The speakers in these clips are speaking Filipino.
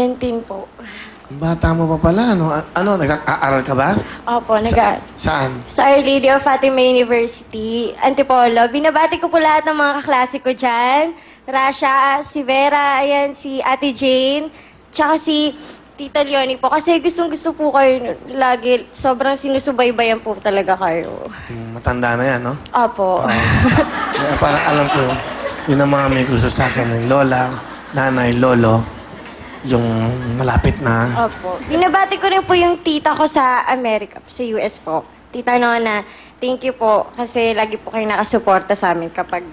19 po. Ang bata mo pa pala, ano? Ano, nag-aaral ka ba? Opo, Saan? Sa Our Lady of Fatima University, Antipolo. Binabati ko po lahat ng mga kaklase ko dyan. Rasha, si Vera, ayan, si Ate Jane, tsaka si Tita Leonie po. Kasi gustong-gusto po kayo lagi. Sobrang sinusubaybayan po talaga kayo. Matanda na yan, no? Opo. Kaya parang alam ko, yun ang mga may gusto sa akin, ng lola, nanay, lolo, yung malapit na. Opo. Binabati ko rin po yung tita ko sa Amerika, sa US po. Tita Nona, thank you po. Kasi lagi po kayo nakasuporta sa amin kapag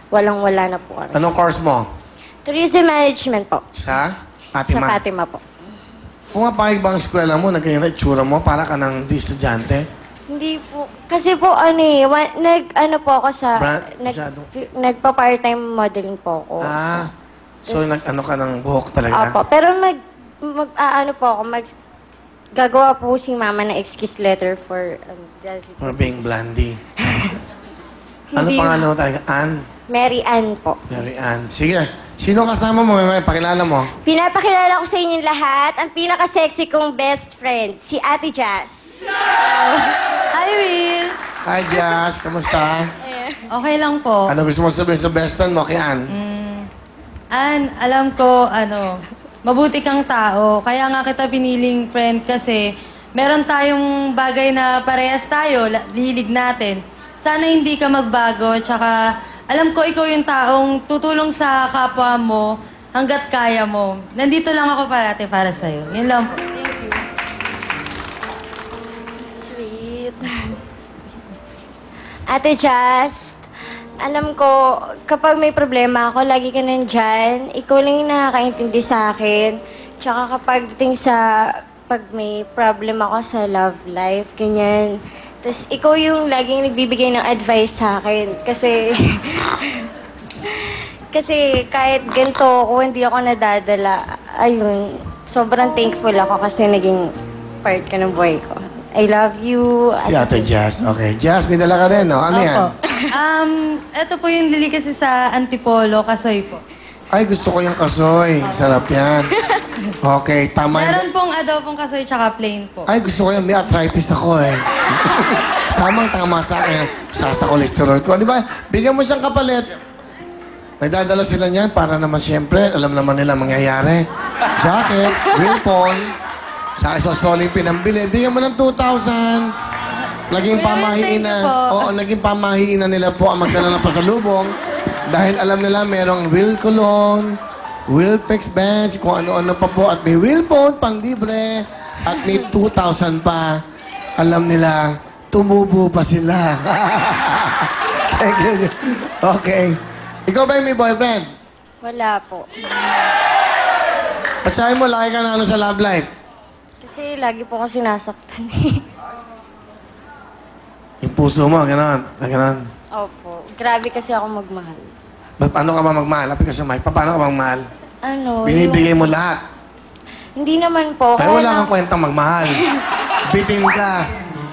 walang-wala na po kami. Anong course mo? Tourism Management po. Sa Sa Fatima? Fatima po. Pumapayag ba ang eskwela mo, nagkanya itsura mo, para ka ng di estudyante? Hindi po. Kasi po, ano po ako sa... Masyado. Nagpa-part-time modeling po ako. So nag-ano ka ng buhok talaga? Opo. Pero ano po ako, gagawa po si mama ng excuse letter for... For being blondie. Ano Hindi. pangalan mo talaga? Ann? Mary Ann po. Mary Ann. Sige. Sino kasama mo? May pakilala mo. Pinapakilala ko sa inyong lahat ang pinaka-sexy kong best friend, si Ate Jazz. Hi, Will. Hi, Jazz. Kamusta? Okay lang po. Ano gusto mo sabihin sa best friend mo, kay Ann? Ann, alam ko, mabuti kang tao. Kaya nga kita piniling friend kasi meron tayong bagay na parehas tayo, hilig natin. Sana hindi ka magbago, tsaka alam ko ikaw yung taong tutulong sa kapwa mo hanggat kaya mo. Nandito lang ako parati para sa'yo. Yun lang po. Thank you. Sweet. Ate Jazz, alam ko, kapag may problema ako, lagi ka nandyan. Ikaw lang yung nakakaintindi sa akin. Tsaka kapag dating sa, pag may problem ako sa love life, ganyan. Tapos ikaw yung laging nagbibigay ng advice sa akin. Kasi, kasi kahit ganito ako, hindi ako nadadala. Ayun, sobrang thankful ako kasi naging part ka ng buhay ko. I love you. Si Ate Jazz. Okay. Jazz, may dala ka rin, no? Ano yan? Ito po yung lili kasi sa Antipolo, Kasoy po. Ay, gusto ko yung kasoy. Sarap yan. Okay, tama yun. Meron pong adobong kasoy tsaka plain po. Ay, gusto ko yan. May arthritis ako eh. Samang-tama sa akin. Sa kolesterol ko. Di ba? Bigyan mo siyang kapalit. Nagdadala sila niyan para naman siyempre, alam naman nila mangyayari. Jacket, Wilpon, sa isosoling pinambili. Bigyan mo ng 2,000. Laging pamahiin na. Oo, naging pamahiin na nila po ang magdala ng pasalubong. Dahil alam nila merong Will Cologne, Will Pex Bench, kung ano-ano pa po. At may Will Phone, pang libre. At may 2,000 pa. Alam nila, tumubo pa sila. Thank you. Okay. Ikaw ba yung may boyfriend? Wala po. At sabi mo, laki ka na ano sa love life? Kasi lagi po ako sinasaktan. Yung puso mo, gano'n. Gano'n. Opo. Grabe kasi ako magmahal. Paano ka ba magmahal? Lapit ka sa mic. Paano ka magmahal? Ano? Binibigay mo lahat. Hindi naman po. Kaya wala kang kwentang magmahal. Bitin ka.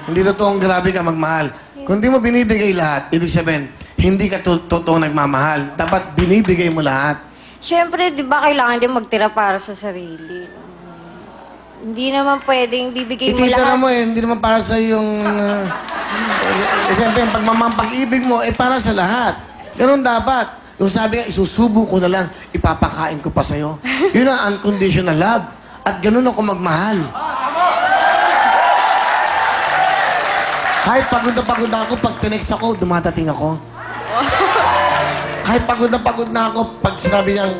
Hindi totoong grabe ka magmahal. Kung di mo binibigay lahat, ibig sabihin, hindi ka totoong nagmamahal. Dapat binibigay mo lahat. Siyempre, di ba kailangan din magtira para sa sarili? Hindi naman pwedeng bibigay mo Ititira lahat. mo eh, hindi naman para sa yung... Siyempre, pag-ibig mo, para sa lahat. Ganun dapat. Yung sabi nga, isusubo ko na lang, ipapakain ko pa sa'yo. Yun ang unconditional love. At ganun ako magmahal. Kahit pagod na ako, pag tinext ako, dumadating ako. Kahit pagod na ako, pag sinabi niyang,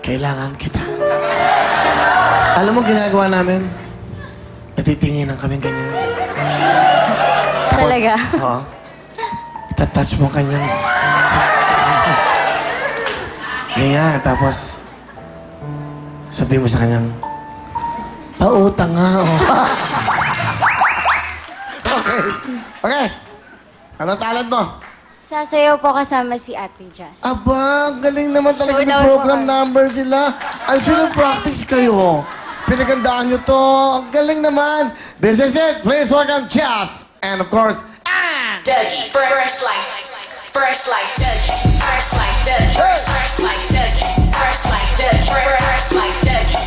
kailangan kita. Alam mo, ginagawa namin? Natitinginan kami ganyan. Tapos, Talaga? Oo. Itatouch mo kanyang... Ganyan, tapos... Sabi mo sa kanyang... Pautang nga, oh. Okay. Okay. Anong talent mo? Sasayaw po kasama si Ate Jazz. Aba, galing naman talaga Showdown ng program po. number sila. I'm sure nag-practice kayo. Pinagandaan nyo to. Ang galing naman. This is it. Please welcome Jazz. And of course, Dougie, fresh like Dougie, fresh like Dougie, fresh like Dougie, fresh like Dougie, fresh like Dougie.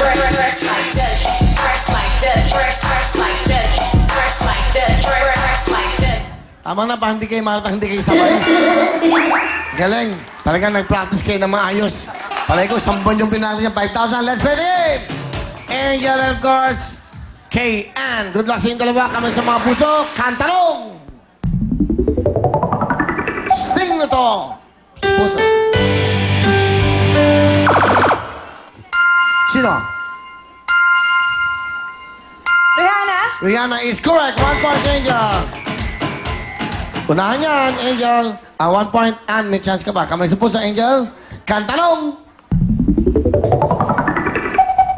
Fresh like Dougie. Fresh like Dougie. Fresh like Dougie. Fresh like Dougie. Fresh like Dougie. Tama na pa, hindi kayo maratas, hindi kayo sabay. Galing. Talagang nag-practice kayo na maayos. Palay ko, 10 buwan yung pinakita niya, 5,000. Let's begin! Angel and of course, Kay Ann. Good luck sa inyong dalawa. Kami sa mga puso. Kantanong! Sing na to! Puso. Sino? Rihanna? Rihanna is correct. 1 point, Angel. Unahan yan, Angel. 1 point, and may chance ka ba? Kamay sa puso, Angel. Kantanong!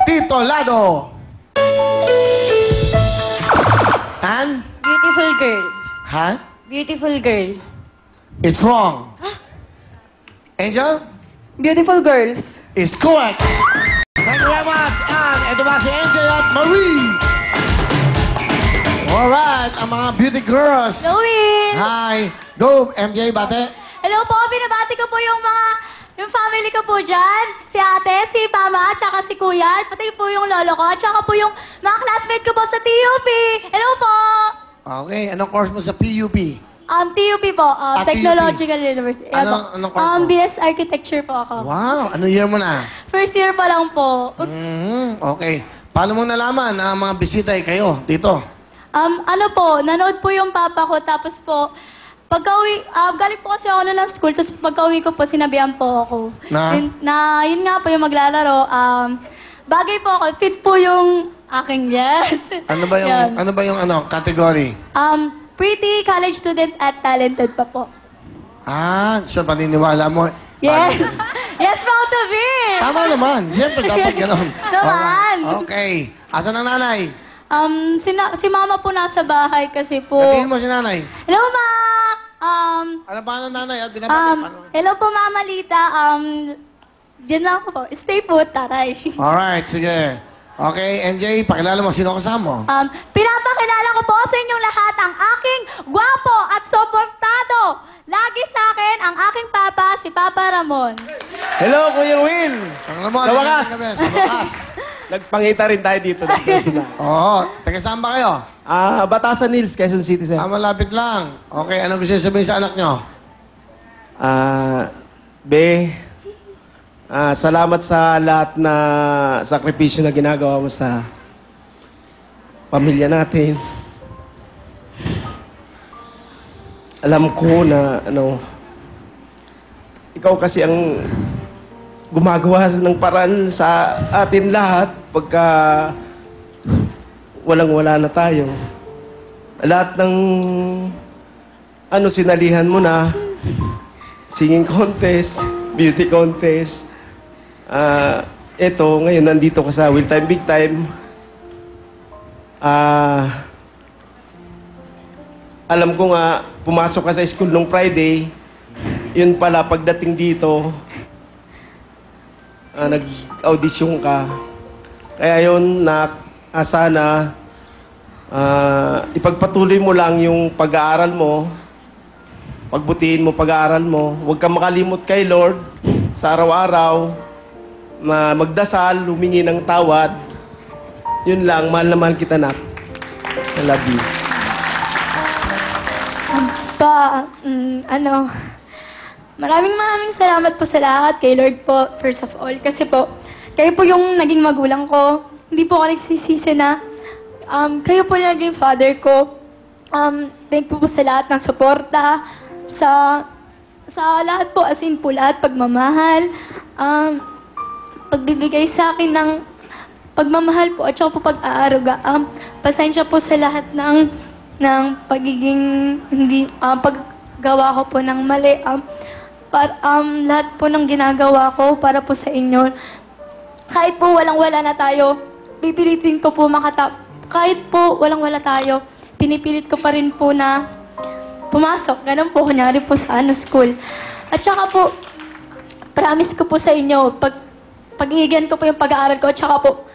Titolado. And? Beautiful girl. Ha? Beautiful girl. It's wrong. Angel Beautiful girls. is correct. Thank you very much. And ito ba si Angel at Marie? Alright, ang mga beauty girls. Louie! Hi. Go, MJ, bate. Hello po, binabati ko po yung family ko po dyan. Si ate, si mama, tsaka si kuya, pati po yung lolo ko, tsaka po yung mga classmate ko po sa TUP. Hello po! Okay, anong course mo sa PUP? TUP po, TUP. Technological University. Anong course mo? BS Architecture po ako. Wow, ano year mo na? First year pa lang po. Okay. Paano mo nalaman na ang mga bisita ay kayo dito? Ano po, nanood po yung papa ko, tapos po, pagka-uwi, galing po kasi ako ng school, tapos pagka-uwi ko po, sinabihan po ako. Na? Yun nga po yung maglalaro. Bagay po ako, fit po yung aking yes. Ano ba yung Yan. category? Pretty, college student, at talented pa po. So paniniwala mo. Yes! Yes, proud of it! Tama naman. Siyempre, dapat gano'n. Naman. Okay. Asan ang nanay? Si mama po nasa bahay kasi po. Sabihin mo si nanay. Hello, ma! Ano pa ang nanay? At binabati. Hello po, Mama Lita. Diyan lang po. Stay put, taray. Alright, sige. Okay, MJ, pakilala mo sino kasama mo. Pinapakilala ko po sa inyong lahat ang aking gwapo at suportado. Lagi sa akin ang aking papa, si Papa Ramon. Hello, Kuya Will! Ang Ramon, Sa wakas. Sa wakas. Nagpangita rin tayo dito ng personal. Oo. Taga saan ba kayo? Batasan Hills, Quezon City, sir. Malapit lang. Okay, ano gusto sabihin sa anak nyo? Be, salamat sa lahat na sakripisyo na ginagawa mo sa pamilya natin. Alam ko na, ikaw kasi ang gumagawa ng paraan sa atin lahat pagka walang-wala na tayo. Lahat ng sinalihan mo na, singing contest, beauty contest. Eto, ngayon nandito ka sa Will Time Big Time. Alam ko nga, pumasok ka sa school nung Friday. Yun pala, pagdating dito, nag-audition ka. Kaya yun, sana ipagpatuloy mo lang yung pag-aaral mo. Pagbutihin mo pag-aaral mo. Huwag kang makalimot kay Lord sa araw-araw na magdasal, humingi ng tawad. Yun lang, mahal na mahal kita, nak. I love you. Maraming salamat po sa lahat kay Lord po, first of all. Kasi po, kayo po yung naging magulang ko. Hindi po ako nagsisisi na kayo po yung naging father ko. Thank you po sa lahat ng suporta, sa lahat po, as in po lahat, pagmamahal, pagbibigay sa akin ng pagmamahal po at saka po pag-aaruga. Pasensya po sa lahat ng pagiging paggawa ko po ng mali. Lahat po ng ginagawa ko para po sa inyo. Kahit po walang-wala na tayo, pipilitin ko po kahit po walang-wala tayo, pinipilit ko pa rin po na pumasok. Ganun po, kunyari po sa school. At saka po, promise ko po sa inyo, pag-iigan ko po yung pag-aaral ko, at saka po,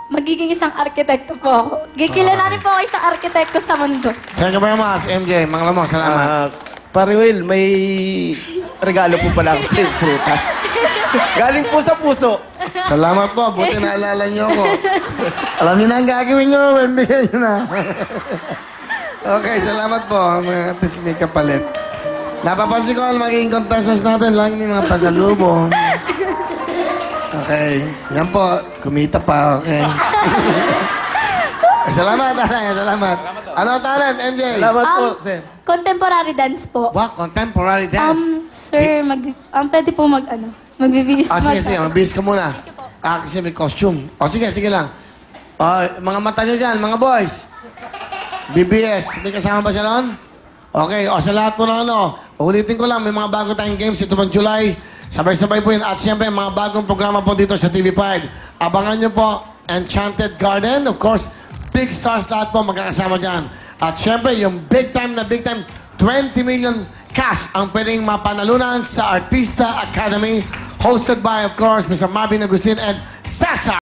magiging isang arkitekto po ako. Kikilalanin po ako isang arkitekto sa mundo. Thank you very much, MJ. Mga lamang, salamat. Pare Will, may regalo po pala ako sa prutas. Galing po sa puso. Salamat po. Buti naalala niyo ako. Alam niyo na ang gagawin niyo. Bigyan niyo na. Okay, salamat po. At least may kapalit. Napapansin ko ang magiging contestants natin. Lagi may mga pasalubong. Okay. Yan po. Kumita pa. Okay. Salamat, Tanay. Salamat. Ano ang talent, MJ? Salamat po, sir. Contemporary dance po. Wow, contemporary dance. Sir, pwede po magbibihis. Sige. Magbihis ka muna. Kasi may costume. Sige lang. Mga mata nyo dyan, mga boys. BBS. May kasama ba siya noon? Okay. Sa lahat po ng ulitin ko lang, may mga bago tayong games ito pang July. Sabay-sabay po yun. At siyempre, mga bagong programa po dito sa TV5. Abangan nyo po, Enchanted Garden. Of course, big stars lahat po magkakasama dyan. At siyempre, yung big time 20 million cash ang pwedeng mapanalunan sa Artista Academy. Hosted by, of course, Mr. Marvin Agustin and Cesar.